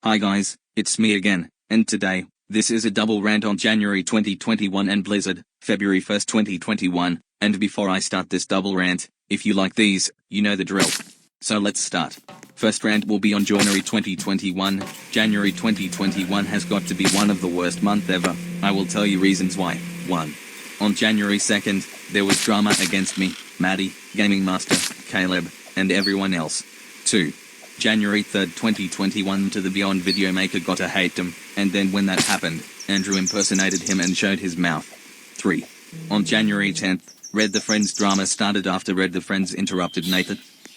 Hi guys, it's me again, and today, this is a double rant on January 2021 and Blizzard, February 1st 2021, and before I start this double rant, if you like these, you know the drill. So let's start. First rant will be on January 2021. January 2021 has got to be one of the worst month ever. I will tell you reasons why. 1. On January 2nd, there was drama against me, Maddie, Gaming Master, Caleb, and everyone else. 2. January 3rd 2021 to the Beyond Video Maker got a hatem, and then when that happened, Andrew impersonated him and showed his mouth. 3. On January 10th, Red the Friends drama started after Red the Friends interrupted Nathan.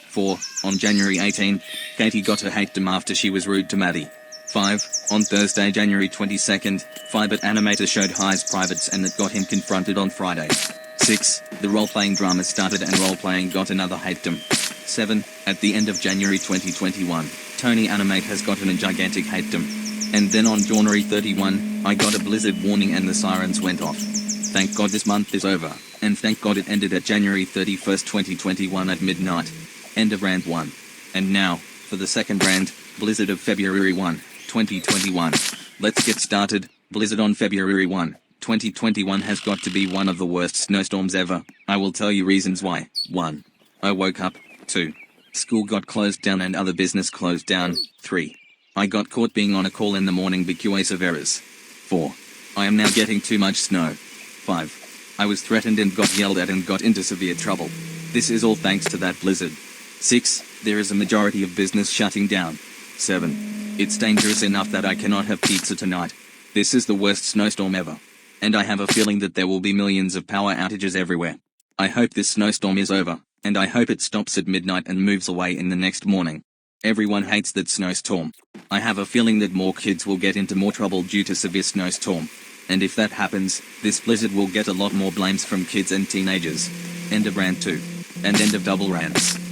4. On January 18th, Katie got a hatem after she was rude to Maddie. 5. On Thursday January 22nd, Firebit Animator showed High's privates and that got him confronted on Friday. 6. The role-playing drama started and role-playing got another hatem. 7. At the end of January 2021, Tony Animate has gotten a gigantic hatem. And then on January 31, I got a blizzard warning and the sirens went off. Thank God this month is over, and thank God it ended at January 31st 2021 at midnight. End of rant 1. And now, for the second rant, Blizzard of February 1, 2021. Let's get started. Blizzard on February 1, 2021 has got to be one of the worst snowstorms ever. I will tell you reasons why. 1. I woke up. 2. School got closed down and other business closed down. 3. I got caught being on a call in the morning because of errors. 4. I am now getting too much snow. 5. I was threatened and got yelled at and got into severe trouble. This is all thanks to that blizzard. 6. There is a majority of business shutting down. 7. It's dangerous enough that I cannot have pizza tonight. This is the worst snowstorm ever. And I have a feeling that there will be millions of power outages everywhere. I hope this snowstorm is over, and I hope it stops at midnight and moves away in the next morning. Everyone hates that snowstorm. I have a feeling that more kids will get into more trouble due to severe snowstorm. And if that happens, this blizzard will get a lot more blames from kids and teenagers. End of rant 2. And end of double rants.